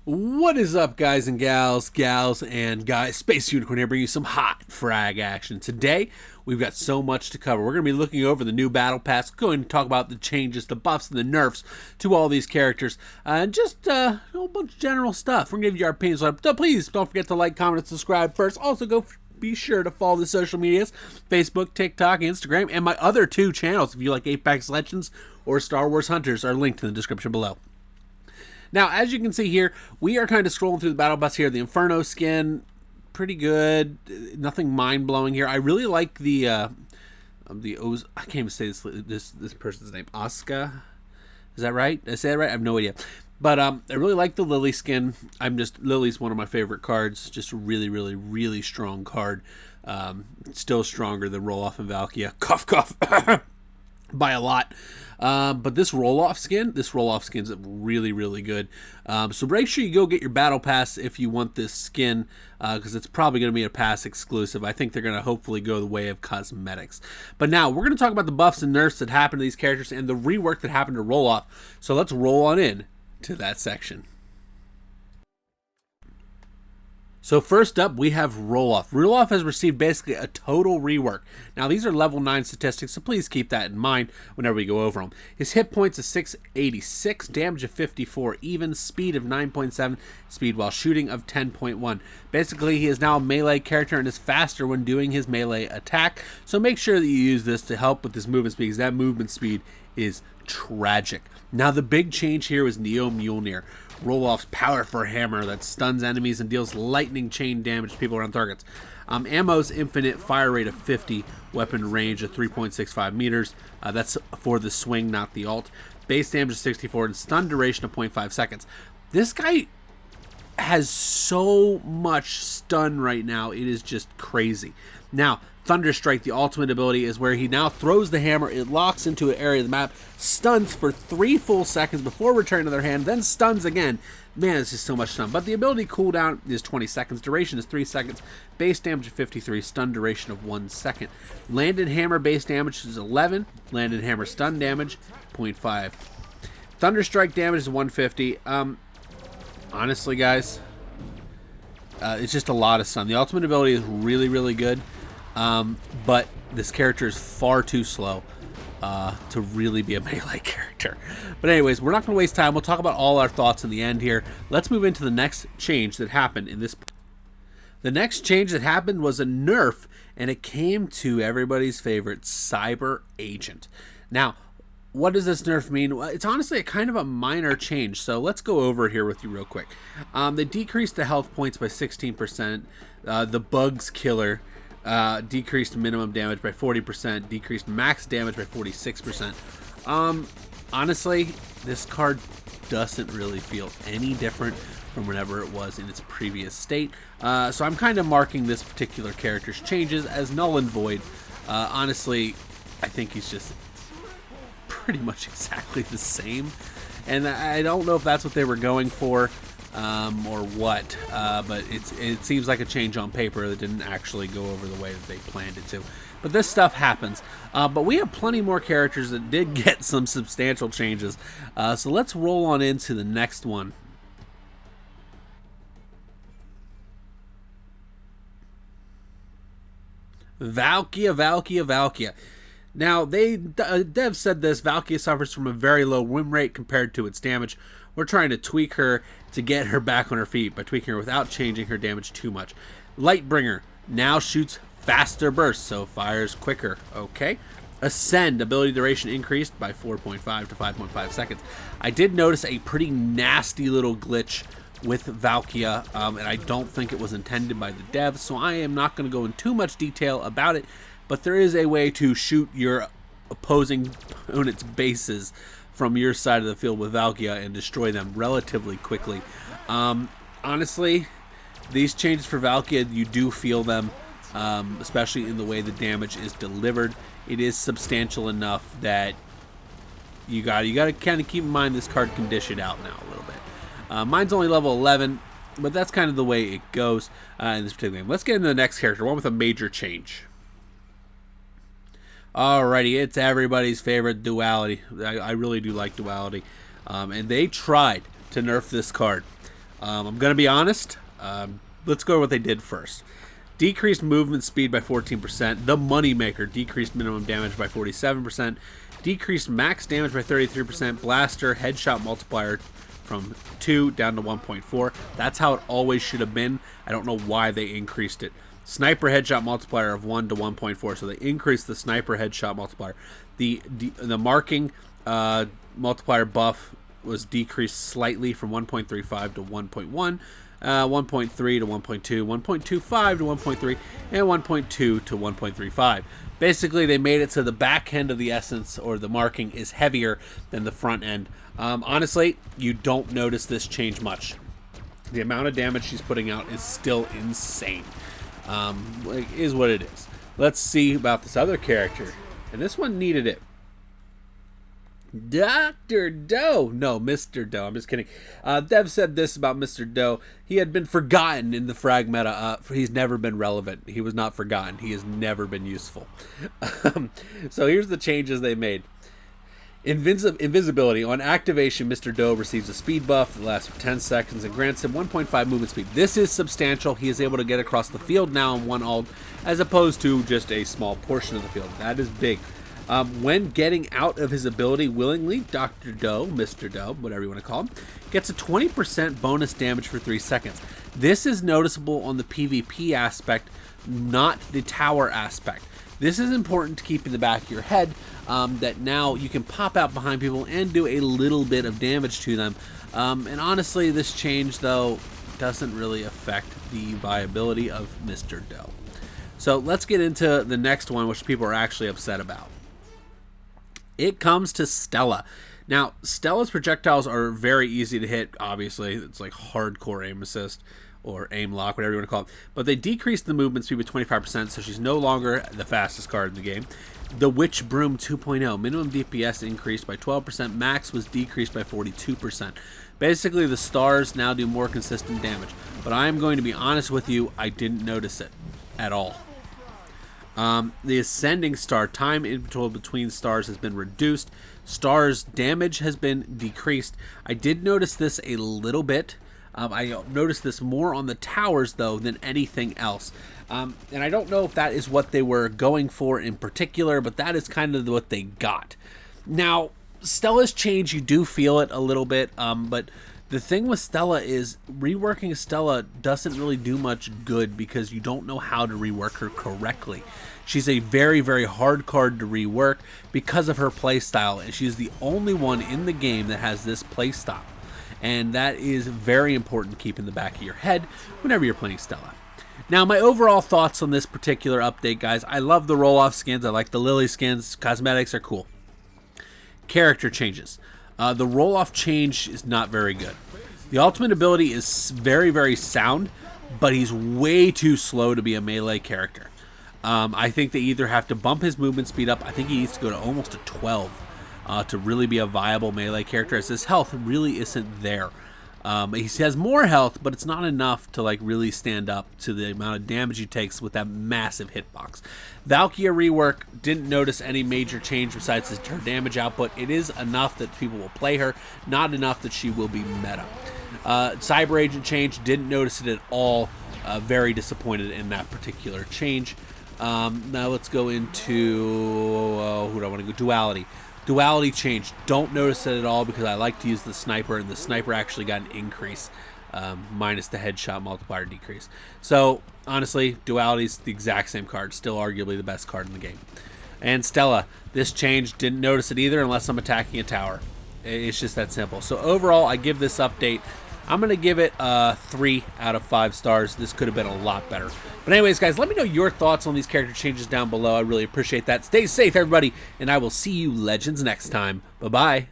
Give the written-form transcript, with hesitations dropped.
What is up, guys and gals, and guys? Space Unicorn here, bringing you some hot frag action. Today, we've got so much to cover. We're going to be looking over the new Battle Pass, going to talk about the changes, the buffs, and the nerfs to all these characters, and just a whole bunch of general stuff. We're going to give you our opinions on it. So please don't forget to like, comment, and subscribe first. Also, be sure to follow the social medias, Facebook, TikTok, Instagram, and my other two channels if you like Apex Legends or Star Wars Hunters are linked in the description below. Now, as you can see here, we are kind of scrolling through the battle bus here. The Inferno skin, pretty good. Nothing mind-blowing here. I really like the I can't even say this person's name. Asuka? Is that right? Did I say that right? I have no idea. But I really like the Lily skin. Lily's one of my favorite cards. Just a really, really, really strong card. Still stronger than Rolaf and Valkyrie. Cough, cough. By a lot. But this Rolaf skin's really, really good. So make sure you go get your battle pass if you want this skin, because it's probably going to be a pass exclusive. I think they're going to hopefully go the way of cosmetics. But now we're going to talk about the buffs and nerfs that happened to these characters and the rework that happened to Rolaf. So let's roll on in to that section. So first up, we have Rolaf. Rolaf has received basically a total rework. Now, these are level 9 statistics, so please keep that in mind whenever we go over them. His hit points is 686, damage of 54, even, speed of 9.7, speed while shooting of 10.1. Basically, he is now a melee character and is faster when doing his melee attack, so make sure that you use this to help with his movement speed, because that movement speed is tragic. Now, the big change here is Neo Mjolnir, Rolaf's powerful hammer that stuns enemies and deals lightning chain damage to people around targets. Ammo's infinite fire rate of 50, weapon range of 3.65 meters. That's for the swing, not the ult. Base damage of 64 and stun duration of 0.5 seconds. This guy has so much stun right now. It is just crazy. Now, Thunderstrike, the ultimate ability, is where he now throws the hammer, it locks into an area of the map, stuns for 3 full seconds before returning to their hand, then stuns again. Man, it's just so much stun. But the ability cooldown is 20 seconds, duration is 3 seconds, base damage of 53, stun duration of 1 second. Landed hammer base damage is 11, landed hammer stun damage 0.5. Thunderstrike damage is 150. Honestly, guys, it's just a lot of stun. The ultimate ability is really, really good. But this character is far too slow to really be a melee character. But anyways, we're not going to waste time. We'll talk about all our thoughts in the end here. Let's move into the next change that happened in this. The next change that happened was a nerf, and it came to everybody's favorite Cyber Agent. Now, what does this nerf mean? Well, it's honestly a kind of a minor change, so let's go over it here with you real quick. They decreased the health points by 16%. The Bugs Killer decreased minimum damage by 40%, decreased max damage by 46%. Honestly, this card doesn't really feel any different from whenever it was in its previous state. So I'm kind of marking this particular character's changes as null and void. Honestly, I think he's just pretty much exactly the same. And I don't know if that's what they were going for. Or what, but it seems like a change on paper that didn't actually go over the way that they planned it to. But this stuff happens. But we have plenty more characters that did get some substantial changes. So let's roll on into the next one. Valkyrie. Now, Dev said this, Valkyrie suffers from a very low win rate compared to its damage. We're trying to tweak her to get her back on her feet by tweaking her without changing her damage too much. Lightbringer now shoots faster bursts, so fires quicker. Okay. Ascend, ability duration increased by 4.5 to 5.5 seconds. I did notice a pretty nasty little glitch with Valkyrie, and I don't think it was intended by the devs, so I am not going to go into too much detail about it, but there is a way to shoot your opposing opponent's bases from your side of the field with Valkyrie and destroy them relatively quickly. Honestly, these changes for Valkyrie, you do feel them, especially in the way the damage is delivered. It is substantial enough that you got to kind of keep in mind this card can dish it out now a little bit. Mine's only level 11, but that's kind of the way it goes in this particular game. Let's get into the next character, one with a major change. Alrighty, it's everybody's favorite Duality. I really do like Duality. And they tried to nerf this card. I'm going to be honest. Let's go with what they did first. Decreased movement speed by 14%. The Moneymaker decreased minimum damage by 47%. Decreased max damage by 33%. Blaster headshot multiplier from 2 down to 1.4. That's how it always should have been. I don't know why they increased it. Sniper headshot multiplier of 1 to 1.4. So they increased the sniper headshot multiplier. The marking multiplier buff was decreased slightly from 1.35 to 1.1. 1.3 to 1.2, 1.25 to 1.3, and 1.2 to 1.35. Basically, they made it so the back end of the essence, or the marking, is heavier than the front end. Honestly, you don't notice this change much. The amount of damage she's putting out is still insane. Is what it is. Let's see about this other character. And this one needed it. Dr. Doe. No, Mr. Doe. I'm just kidding. Dev said this about Mr. Doe. He had been forgotten in the Frag meta. He's never been relevant. He was not forgotten. He has never been useful. So here's the changes they made. Invisibility. On activation, Mr. Doe receives a speed buff that lasts for 10 seconds and grants him 1.5 movement speed. This is substantial. He is able to get across the field now in one ult, as opposed to just a small portion of the field. That is big. When getting out of his ability willingly, Dr. Doe, Mr. Doe, whatever you want to call him, gets a 20% bonus damage for 3 seconds. This is noticeable on the PvP aspect, not the tower aspect. This is important to keep in the back of your head, that now you can pop out behind people and do a little bit of damage to them. And honestly, this change, though, doesn't really affect the viability of Mr. Doe. So let's get into the next one, which people are actually upset about. It comes to Stella. Now, Stella's projectiles are very easy to hit, obviously. It's like hardcore aim assist or aim lock, whatever you want to call it. But they decreased the movement speed by 25%, so she's no longer the fastest card in the game. The Witch Broom 2.0. Minimum DPS increased by 12%. Max was decreased by 42%. Basically, the stars now do more consistent damage. But I am going to be honest with you, I didn't notice it at all. The ascending star time interval between stars has been reduced. Stars damage has been decreased. I did notice this a little bit. I noticed this more on the towers, though, than anything else. And I don't know if that is what they were going for in particular, but that is kind of what they got. Now, Stella's change, you do feel it a little bit, but the thing with Stella is reworking Stella doesn't really do much good because you don't know how to rework her correctly. She's a very, very hard card to rework because of her playstyle, and she's the only one in the game that has this playstyle. And that is very important to keep in the back of your head whenever you're playing Stella. Now, my overall thoughts on this particular update, guys. I love the Rolaf skins. I like the Lily skins. Cosmetics are cool. Character changes. The Rolaf change is not very good. The ultimate ability is very, very sound, but he's way too slow to be a melee character. I think they either have to bump his movement speed up. I think he needs to go to almost a 12 to really be a viable melee character, as his health really isn't there. He has more health, but it's not enough to like really stand up to the amount of damage he takes with that massive hitbox. Valkyrie rework, didn't notice any major change besides her damage output. It is enough that people will play her, not enough that she will be meta. Cyber Agent change, didn't notice it at all. Very disappointed in that particular change. Now let's go into who do I want to go? Duality. Duality change. Don't notice it at all because I like to use the sniper, and the sniper actually got an increase, minus the headshot multiplier decrease. So honestly, Duality's the exact same card, still arguably the best card in the game. And Stella, this change, didn't notice it either unless I'm attacking a tower. It's just that simple. So overall, I give this update, I'm going to give it 3 out of 5 stars. This could have been a lot better. But anyways, guys, let me know your thoughts on these character changes down below. I really appreciate that. Stay safe, everybody, and I will see you Legends next time. Bye-bye.